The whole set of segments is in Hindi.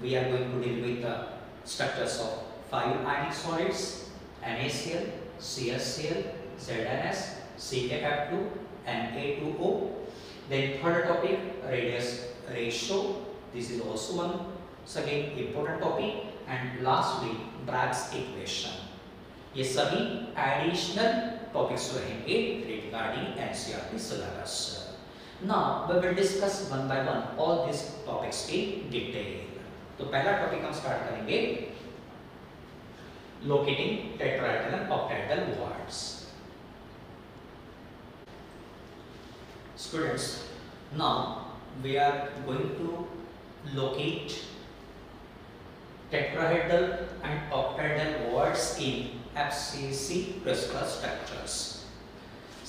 we are going to deal with the structures of 5 ionic solids, NaCl, CaCl, ZnS, CaF2 and A2O. Then third topic, radius ratio. This is also one again important topic. And lastly, Bragg's equation. ये सभी एडिशनल टॉपिक्स रहेंगे regarding NCERT syllabus. Now we will discuss one by one all these topics in detail. तो पहला टॉपिक हम स्टार्ट करेंगे locating tetrahedral and octahedral words. Students, now we are going to locate tetrahedral and octahedral words in FCC crystal structures.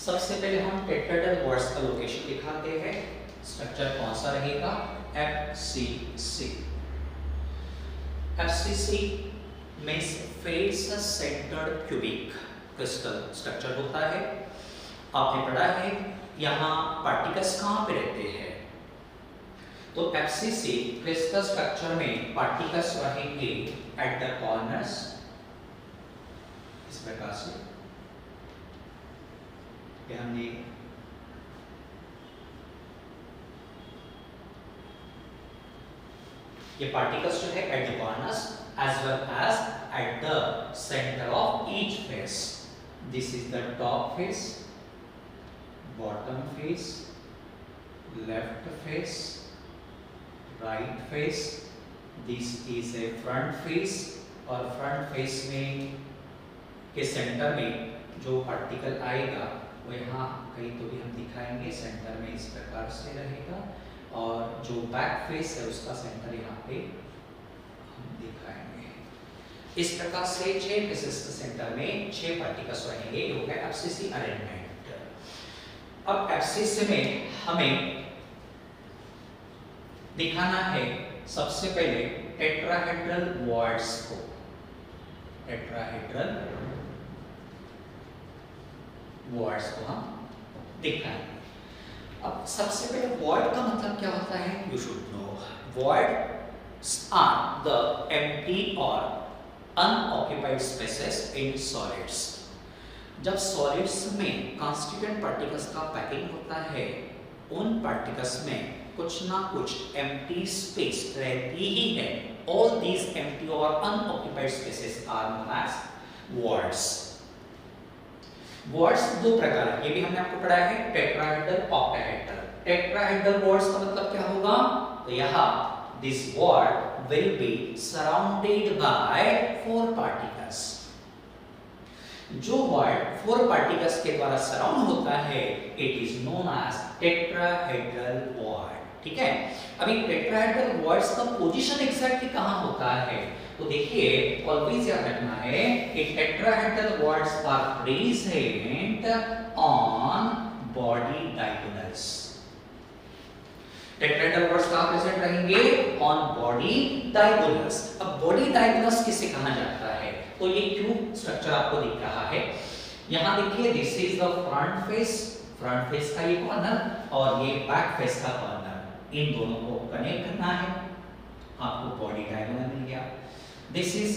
सबसे पहले हम टेट्राहेड्रल वर्ड्स का लोकेशन दिखाते हैं. स्ट्रक्चर कौन सा रहेगा? FCC. FCC means face centered cubic crystal structure होता है. आपने पढ़ा है यहाँ पार्टिकल्स कहाँ पे रहते हैं? तो FCC क्रिस्टल स्ट्रक्चर में पार्टिकल्स रहेंगे एट द कॉर्नर्स, इस प्रकार से. हमने ये पार्टिकल्स जो है at the corners as well as at the centre of each face. This is the top face, bottom face, left face, right face. This is a front face और फ्रंट फेस में के सेंटर में जो पार्टिकल आएगा वो यहाँ कहीं तो भी हम दिखाएंगे. सेंटर में इस प्रकार से रहेगा और जो बैक फेस है उसका सेंटर यहाँ पे हम दिखाएंगे. इस प्रकार से 6 फेसेस के सेंटर में 6 पार्टिकल्स रहेंगे. ये हो गया FCC अरेंजमेंट. अब FCC में हमें दिखाना है सबसे पहले टेट्राहेड्रल वर्ड्स को. टेट्राहेड्रल वर्ड्स को हम दिखाएंगे. अब सबसे पहले वर्ड का मतलब क्या होता है? You should know. Voids are the empty और अनऑक्युपाइड स्पेसेस इन सॉलिड्स. जब सॉलिड्स में कॉन्स्टिट्यूएंट पार्टिकल्स का पैकिंग होता है, उन पार्टिकल्स में कुछ ना कुछ एम्प्टी स्पेस रहती ही है. ऑल दीज एम्प्टी और unoccupied spaces are known as voids. Voids दो प्रकार है, ये भी हमने आपको पढ़ाया है, टेट्राहेड्रल, ऑक्टाहेड्रल. टेट्राहेड्रल वर्ड्स का मतलब क्या होगा? तो यहाँ this void will be surrounded by 4 particles. जो वर्ड 4 पार्टिकल्स के द्वारा सराउंड होता है it is known as tetrahedral void. ठीक है. अभी टेट्राहेड्रल वर्ड्स का पोजीशन एग्जैक्टली कहाँ होता है? तो देखिए, ऑलवेज याद रखना है कि tetrahedral voids are present on body diagonals. Tetrahedral voids कहाँ प्रेजेंट रहेंगे? On body diagonals. अब बॉडी डायगोनल्स किसे कहा जाता है? तो ये क्यूब स्ट्रक्चर आपको दिख रहा है. यहाँ देखिए, this is the front face. Front face का ये कॉर्नर और ये बैक फेस का कॉर्नर. इन दोनों को कनेक्ट करना है. आपको बॉडी डायगोनल मिल गया. This is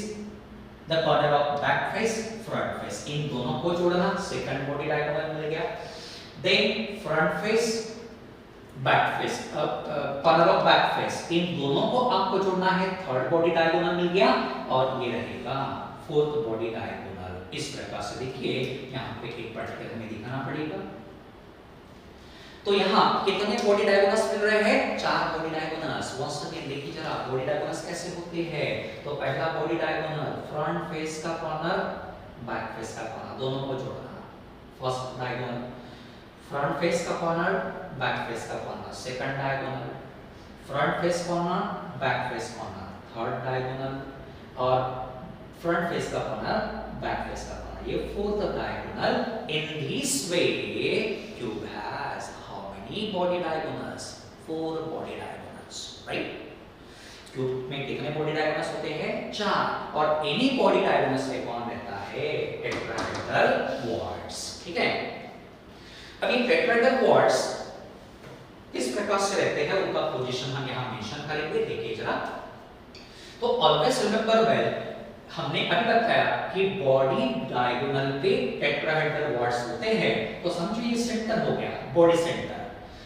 the corner of back face, front face. इन दोनों को जोड़ना, सेकंड बॉडी डायगोनल मिल गया. Then front face, back face, corner of back face, इन दोनों को आपको जोड़ना है. थर्ड बॉडी डायगोनल मिल गया और ये रहेगा फोर्थ बॉडी डायगोनल. इस प्रकार से देखिए, यहाँ पे एक पार्टिकल हमें दिखाना पड़ेगा. तो यहाँ कितने बॉडी डायगोनल्स मिल रहे हैं? 4 बॉडी डायगोनल्स. वंस अगेन देखिए जरा, बॉडी डायगोनल्स कैसे होते हैं? तो पहला बॉडी डायगोनल फ्रंट फेस का कॉर्नर, बैक फेस का कॉर्नर, दोनों को जोड़ना. फर्स्ट डायगोनल फ्रंट फेस का कॉर्नर, बैक फेस का corner. Second diagonal front face corner, back face corner. Third diagonal और फ्रंट फेस का कॉर्नर, बैक फेस का कॉर्नर. ये fourth diagonal. In this way cube has body diagonals, 4 body diagonals, right? Cube में कितने बॉडी डायगोनल्स होते हैं? 4. और एनी बॉडी डायगोनल्स में कौन रहता है? Tetrahedral words. ठीक है. अब ये टेट्राहेड्रल वर्ड्स किस प्रकार से रहते हैं, उनका पोजीशन हम यहाँ मेंशन करेंगे. देखिए जरा, तो ऑलवेज रिमेंबर वेल, हमने अभी बताया कि बॉडी डायगोनल पे टेट्राहेड्रल वर्ड्स होते हैं, तो समझो ये सेंटर हो गया, बॉडी सेंटर।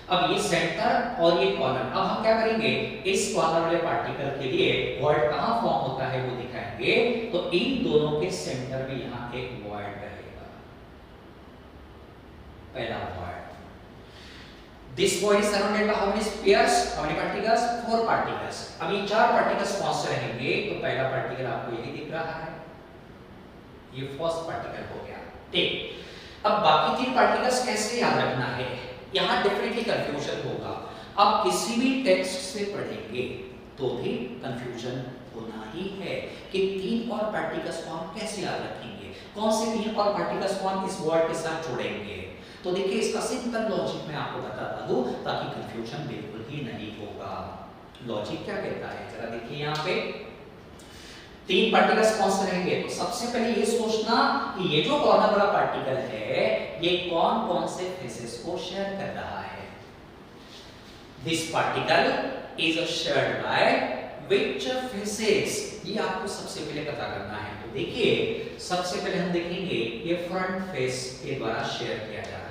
अब ये सेंटर और ये कॉर्नर, अब हम क्या करेंगे, इस कॉर्नर वाले पार्टिकल के लिए वर्ड कहां फॉर्म होता है वो दिखाएंगे। तो इन दोनों के सेंटर में यहां एक वर्ड रहेगा, पहला word. This body is surrounded by how many spheres? How many particles? 4 particles. अब ये 4 particles कौन से रहेंगे? तो पहला पार्टिकल आपको यही दिख रहा है, ये फर्स्ट पार्टिकल हो गया, ठीक। अब बाकी 3 पार्टिकल्स कैसे याद रखना है, यहाँ डेफिनेटली कंफ्यूजन होगा। अब किसी भी टेक्स्ट से पढ़ेंगे तो भी कंफ्यूजन होना ही है कि 3 और पार्टिकल्स को हम कैसे याद रखेंगे, कौन से 3 और पार्टिकल्स को हम इस वर्ड के साथ जोड़ेंगे। तो देखिए इसका सिंपल लॉजिक मैं आपको बताता हूं ताकि कंफ्यूजन बिल्कुल ही नहीं होगा। लॉजिक क्या कहता है, जरा देखिए यहाँ पे 3 पार्टिकल्स कौन से रहेंगे। तो सबसे पहले ये सोचना कि ये जो कॉर्नर वाला पार्टिकल है ये कौन कौन से फेसेस को शेयर कर रहा है। This particle is shared by which faces, ये आपको सबसे पहले पता करना है। तो देखिए सबसे पहले हम देखेंगे ये फ्रंट फेस के द्वारा शेयर किया जा रहा है।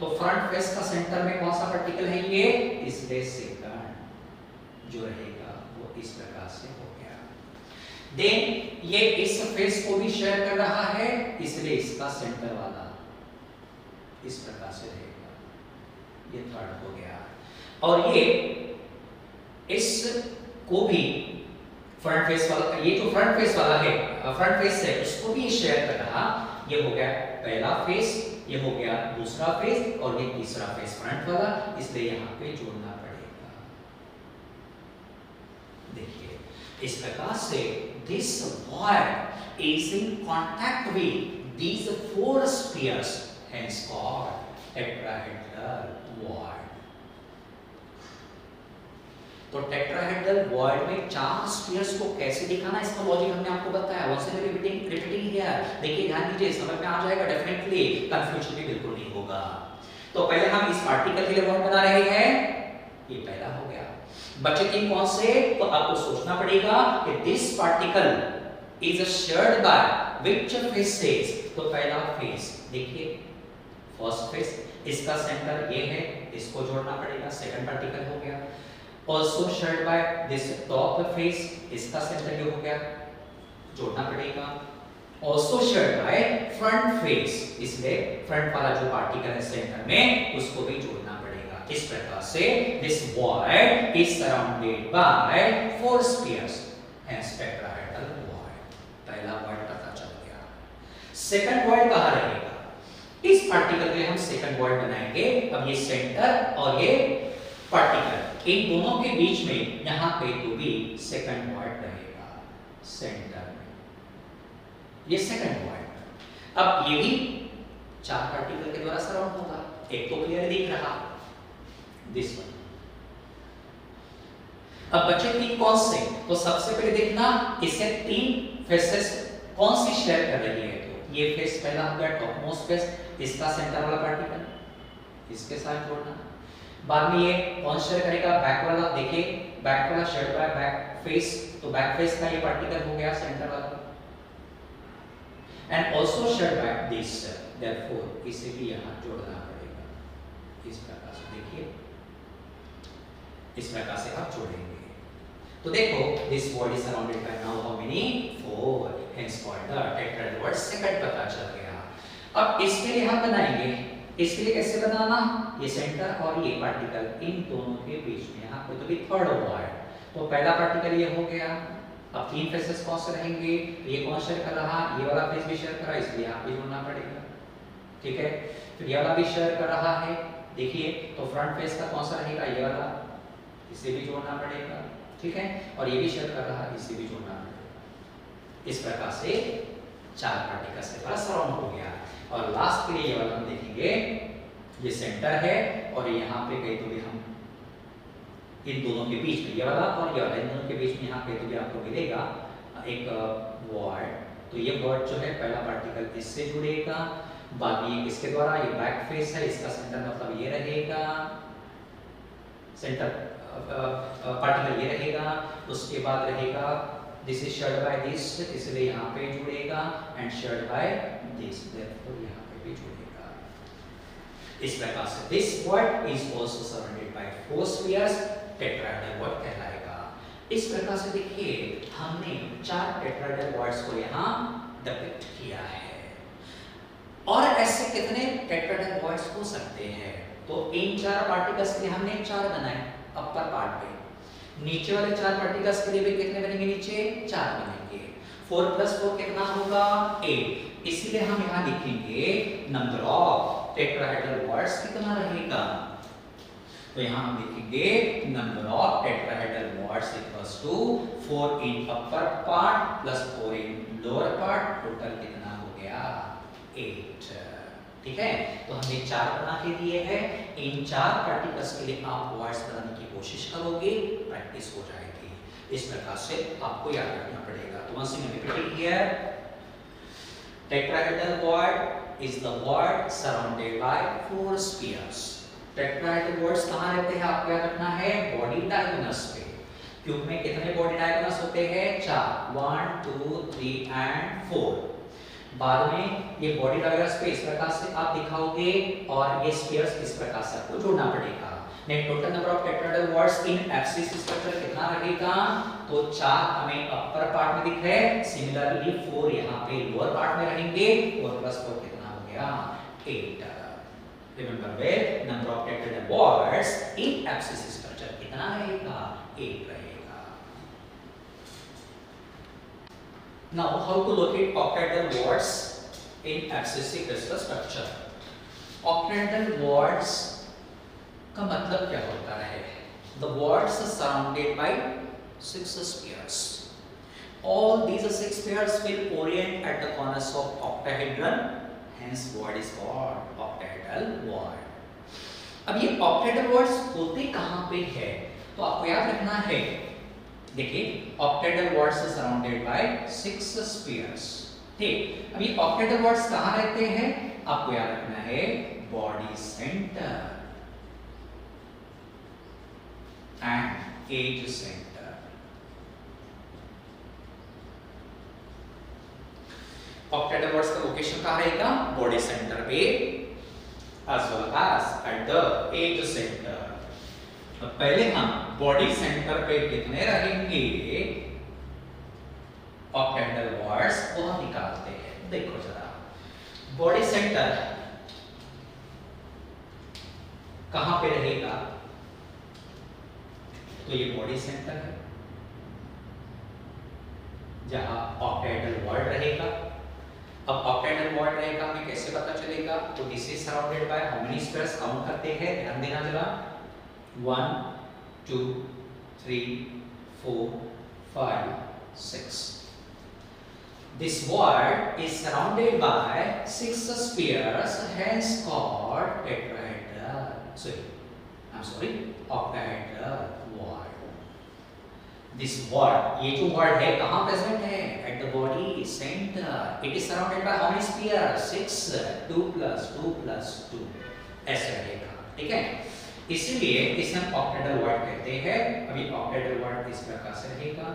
तो फ्रंट फेस का सेंटर में कौन सा पार्टिकल है, ये इसलिए सेकंड जो रहेगा वो इस प्रकार से हो गया। देन ये इस फेस को भी शेयर कर रहा है, इसलिए इसका सेंटर वाला इस प्रकार से रहेगा, ये थर्ड हो गया। और ये इस को भी फ्रंट फेस वाला, ये जो फ्रंट फेस वाला है, फ्रंट फेस है उसको भी शेयर कर रहा, ये हो गया पहला फेस, ये हो गया दूसरा फेस और ये तीसरा फेस फ्रंट वाला, इसलिए यहाँ पे जोड़ना पड़ेगा। देखिए इस प्रकार से this word is in contact with these 4 spheres, hence called tetrahedral word। तो टेट्राहेड्रल वर्ड में 4 स्फीयर्स को कैसे दिखाना, इसका लॉजिक हमने आपको बताया। वंस अगेन रिपीटिंग हियर, देखिए ध्यान दीजिए, समझ में आ जाएगा डेफिनेटली, कंफ्यूजन भी बिल्कुल नहीं होगा। तो पहले हम इस पार्टिकल के लिए वर्ड बना रहे हैं, ये पहला हो गया। बचे 3 कौन से, तो आपको सोचना पड़ेगा कि this particle is shared by which faces. तो पहला फेस देखिए फर्स्ट फेस, इसका सेंटर ये है, इसको जोड़ना पड़ेगा, सेकंड पार्टिकल हो गया। Also shared by this top face, इसका सेंटर ये हो गया, जोड़ना पड़ेगा। Also shared by front face, इसलिए फ्रंट वाला जो पार्टिकल है सेंटर में उसको भी जोड़ना पड़ेगा। इस प्रकार से this word is surrounded by 4 spheres, hence tetrahedral word। पहला वर्ड पता चल गया। सेकंड वर्ड कहाँ रहेगा, इस पार्टिकल के लिए हम सेकंड वर्ड बनाएंगे। अब ये सेंटर और ये पार्टिकल, इन दोनों के बीच में यहां पे तो भी सेकंड वर्ड रहेगा सेंटर में, ये सेकंड वर्ड। अब ये भी 4 पार्टिकल के द्वारा सराउंड होगा, एक तो क्लियर दिख रहा, दिस वन। अब बचे 3 कौन से, तो सबसे पहले देखना इसे 3 फेसेस कौन सी शेयर कर रही है। तो ये फेस पहला हो गया टॉप मोस्ट फेस, इसका सेंटर वाला पार्टिकल इसके साथ जोड़ना। बाद में ये कौन शेयर करेगा, बैक वाला, देखिए बैक वाला शेयर बाय बैक फेस, तो बैक फेस का ये पार्टिकल हो गया सेंटर वाला। And also share by this, therefore इसे भी यहां जोड़ना पड़ेगा इस प्रकार से। देखिए इस प्रकार से आप जोड़ेंगे। तो देखो this word is surrounded by now how many 4, hence called the tetrahedral word, second पता चल गया। अब इसके लिए हम बनाएंगे, इसके लिए कैसे बनाना, ये सेंटर और ये पार्टिकल इन दोनों के बीच में यहाँ पे तो भी थर्ड वर्ड। तो पहला पार्टिकल ये हो गया। अब 3 फेसेस कौन से रहेंगे, ये कौन शेयर कर रहा, ये वाला फेस भी शेयर कर रहा है, इसलिए यहाँ पे जोड़ना पड़ेगा, ठीक है। फिर ये वाला भी शेयर कर रहा है, देखिए तो फ्रंट फेस का कौन सा रहेगा, ये वाला, इसे भी जोड़ना पड़ेगा, ठीक है। और ये भी शेयर कर रहा है, इसे भी जोड़ना पड़ेगा। इस प्रकार से 4 पार्टिकल्स के द्वारा सराउंड हो गया। और लास्ट के लिए ये वाला हम देखेंगे, ये सेंटर है और यहाँ पे कहीं तो भी हम इन दोनों के बीच में, ये वाला और ये वाला, इन दोनों के बीच में यहाँ पे तो भी आपको मिलेगा एक वर्ड। तो ये वर्ड जो है पहला पार्टिकल इससे जुड़ेगा, बाद में ये किसके द्वारा, ये बैक फेस है, इसका सेंटर मतलब ये रहेगा, सेंटर पार्टिकल ये रहेगा, उसके बाद रहेगा this is shared by this, इसलिए यहाँ पे जुड़ेगा, and shared by this, therefore यहाँ पे भी जुड़ेगा। इस प्रकार से this word is also surrounded by 4 spheres, tetrahedral word कहलाएगा। इस प्रकार से देखिए हमने 4 टेट्राहेड्रल वर्ड्स को यहाँ डिपिक्ट किया है। और ऐसे कितने टेट्राहेड्रल वर्ड्स हो सकते हैं? तो इन 4 पार्टिकल्स के लिए हमने 4 बनाए अपर पार्ट पे, नीचे वाले 4 पार्टिकल्स के लिए भी कितने बनेंगे? नीचे 4 बनेंगे। 4 + 4 कितना होगा? 8। इसलिए हम यहाँ लिखेंगे नंबर ऑफ टेट्राहेड्रल वर्ड्स कितना रहेगा? तो यहाँ हम लिखेंगे number of tetrahedral voids equals to 4 in upper part plus 4 in lower part, total कितना हो गया? 8। ठीक है, तो हमने 4 बना के दिए हैं। इन 4 पार्टिकल्स के लिए आप वर्ड्स बनाने की कोशिश करोगे, प्रैक्टिस हो जाएगी। इस प्रकार से आपको याद रखना पड़ेगा। तो once again repeat here, tetrahedral void is the void surrounded by 4 spheres. Tetrahedral voids कहाँ रहते हैं? आपको याद रखना है बॉडी डायगोनल्स पे। क्यूब में कितने बॉडी डायगोनल्स होते हैं? 4, 1 2 3 एंड 4। बाद में ये बॉडी डायग्राम पे इस प्रकार से आप दिखाओगे और ये स्फीयर्स इस प्रकार से आपको जोड़ना पड़ेगा। Net total number of tetrahedral words in axis structure कितना रहेगा? तो 4 हमें अपर पार्ट में दिख रहे हैं, सिमिलरली 4 यहाँ पे लोअर पार्ट में रहेंगे, और प्लस 4 कितना हो गया? 8। Remember well number of tetrahedral words in axis structure कितना रहेगा? 8 रहेगा। Now, how to locate octahedral words in accessible crystal structure? Octahedral words का मतलब क्या होता है? The words are surrounded by 6 spheres. All these 6 spheres will orient at the corners of octahedron. Hence, word is called octahedral word. अब ये octahedral words होते कहाँ पे है? तो आपको याद रखना है, देखिए octahedral words are surrounded by 6 spheres। ठीक, अब ये octahedral words कहाँ रहते हैं? आपको याद रखना है body center and edge center। octahedral words का लोकेशन कहाँ रहेगा? body center पे as well as at the edge center। तो पहले हम बॉडी सेंटर पे कितने रहेंगे ऑक्टेहेड्रल वर्ड्स वो हम निकालते हैं। देखो जरा, बॉडी सेंटर कहां पे रहेगा? तो ये बॉडी सेंटर है जहां ऑक्टेहेड्रल वर्ड रहेगा। अब ऑक्टेहेड्रल वर्ड रहेगा, हमें कैसे पता चलेगा? तो this is surrounded by how many squares? Count करते हैं, ध्यान देना जरा। 1 2 3 4 5 6। This word is surrounded by 6 spheres, hence called tetrahedral. Octahedral word. This word, ये जो word है कहाँ present है? At the body center. It is surrounded by how many spheres? 6. 2 + 2 + 2 ऐसे रहेगा। ठीक है, इसीलिए इसे हम ऑक्टेहेड्रल वर्ड कहते हैं। अभी ऑक्टेहेड्रल वर्ड इस प्रकार से रहेगा,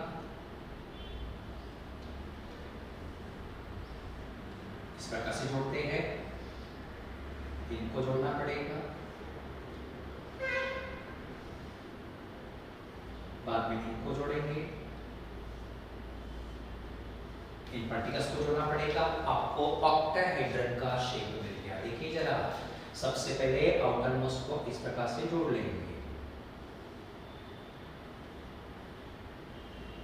इस प्रकार से जोड़ते हैं, इनको जोड़ना पड़ेगा, बाद में इनको जोड़ेंगे, इन पार्टिकल्स को जोड़ना पड़ेगा, आपको ऑक्टाहेड्रन का शेप मिल गया। देखिए जरा, सबसे पहले आउटर मोस्ट को इस प्रकार से जोड़ लेंगे,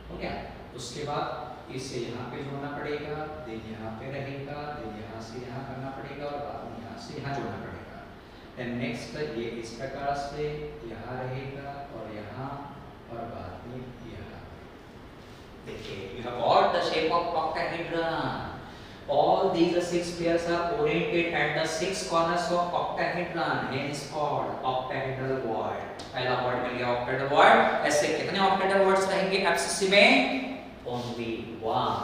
हो गया। उसके बाद इसे यहाँ पे जोड़ना पड़ेगा, देन यहाँ पे रहेगा, देन यहाँ से यहाँ करना पड़ेगा और बाद में यहाँ से यहाँ जोड़ना पड़ेगा। देन नेक्स्ट ये इस प्रकार से यहाँ रहेगा और यहाँ और बाद में यहाँ। देखिए, you have got the shape of octahedron. All these 6 pairs are oriented at the 6 corners of octahedron, hence called octahedral word। पहला वर्ड मिल गया octahedral word। ऐसे कितने octahedral words रहेंगे एब्सिस में? Only one।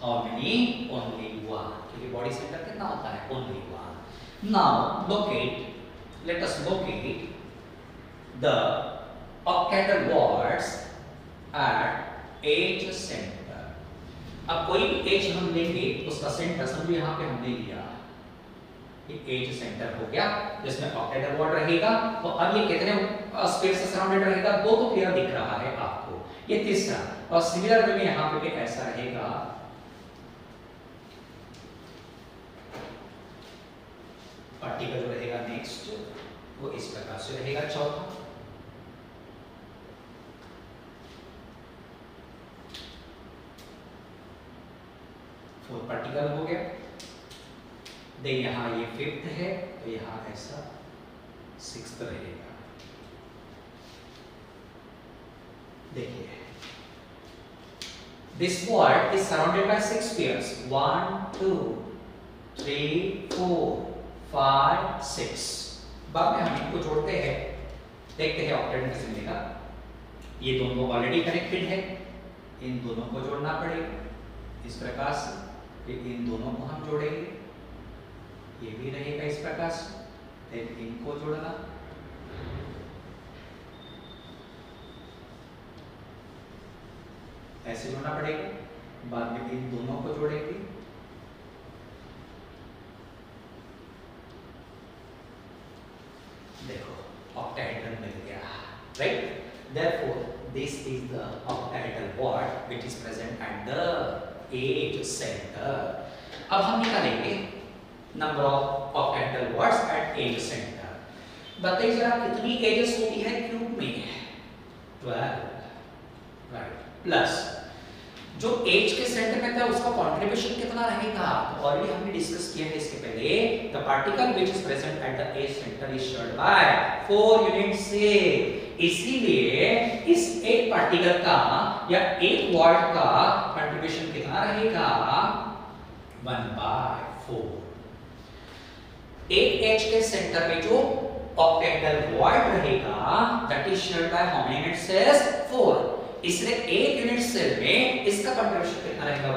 How many? Only one। क्योंकि बॉडी सेंटर कितना होता है? Only one। Now locate, let us locate the octahedral words at age center. अब कोई भी एज हम लेंगे उसका सेंटर समझो यहाँ पे हमने लिया, ये एज सेंटर हो गया जिसमें ऑक्टेहेड्रल वर्ड रहेगा। तो अब ये कितने स्पेस से सराउंडेड रहेगा, दो तो क्लियर दिख रहा है आपको, ये तीसरा। और सिमिलर वे में यहाँ पे भी ऐसा रहेगा, पार्टिकल जो रहेगा नेक्स्ट वो इस प्रकार से रहेगा चौथा। फोर्थ पार्टिकल हो गया। देन यहां ये फिफ्थ है तो यहां ऐसा सिक्स्थ रहेगा। देखिए this word is surrounded by 6 pairs 1 2 3 4 5 6। बाद में हम इनको जोड़ते हैं, देखते हैं ऑक्टेट कैसे मिलेगा। ये दोनों ऑलरेडी कनेक्टेड है, इन दोनों को जोड़ना पड़ेगा इस प्रकार से, फिर इन दोनों को हम जोड़ेंगे, ये भी रहेगा इस प्रकार से, फिर इनको जोड़ना, ऐसे जोड़ना पड़ेगा, बाद में इन दोनों को जोड़ेंगे, देखो ऑक्टाहेड्रल मिल गया, right. Therefore, this is the octahedral word which is present at the age center. अब हम निकालेंगे number of octahedral words at age center। बताइए जरा कितनी एजेस होती है क्यूब में? 12, राइट। प्लस जो एज के सेंटर में था उसका कंट्रीब्यूशन कितना रहेगा, तो ऑलरेडी हमने डिस्कस किया है इसके पहले। The particle which is present at the edge centre is shared by 4 units से। इसीलिए इस एक पार्टिकल का या एक वर्ड का कंट्रीब्यूशन कितना रहेगा? 1/4। एक एज के सेंटर में जो octahedral वर्ड रहेगा that is shared by how many unit cells? 4। इसलिए एक यूनिट सेल में इसका कंट्रीब्यूशन कितना रहेगा?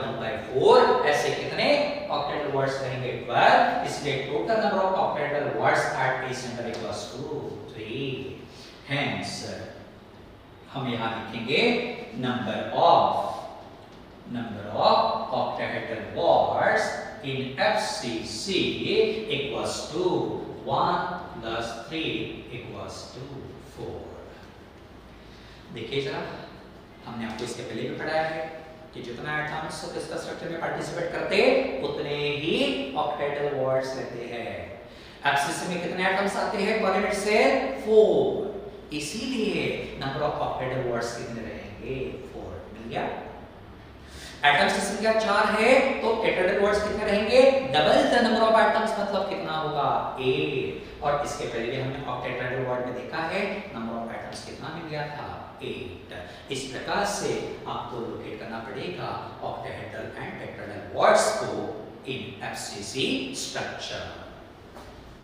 1/4। ऐसे कितने octahedral वर्ड्स रहेंगे? 12। इसलिए total number of octahedral voids at edge centre equals to 3। Hence, हम यहाँ लिखेंगे number of octahedral words in FCC equals to 1 plus 3 equals to 4। देखिए जरा, हमने आपको इसके पहले भी पढ़ाया है कि जितना एटम्स इसका स्ट्रक्चर में पार्टिसिपेट करते उतने ही octahedral words रहते हैं। FCC में कितने एटम्स आते हैं पर यूनिट से? 4। इसीलिए नंबर ऑफ octahedral वर्ड्स कितने रहेंगे? 4। मिल गया। एटम्स की संख्या 4 है तो octahedral वर्ड्स कितने रहेंगे? Double the number of atoms, मतलब कितना होगा? 8। और इसके पहले भी हमने octahedral वर्ड में देखा है नंबर ऑफ एटम्स कितना मिल गया था? 8। इस प्रकार से आपको लोकेट करना पड़ेगा octahedral एंड tetrahedral वर्ड्स को इन FCC स्ट्रक्चर।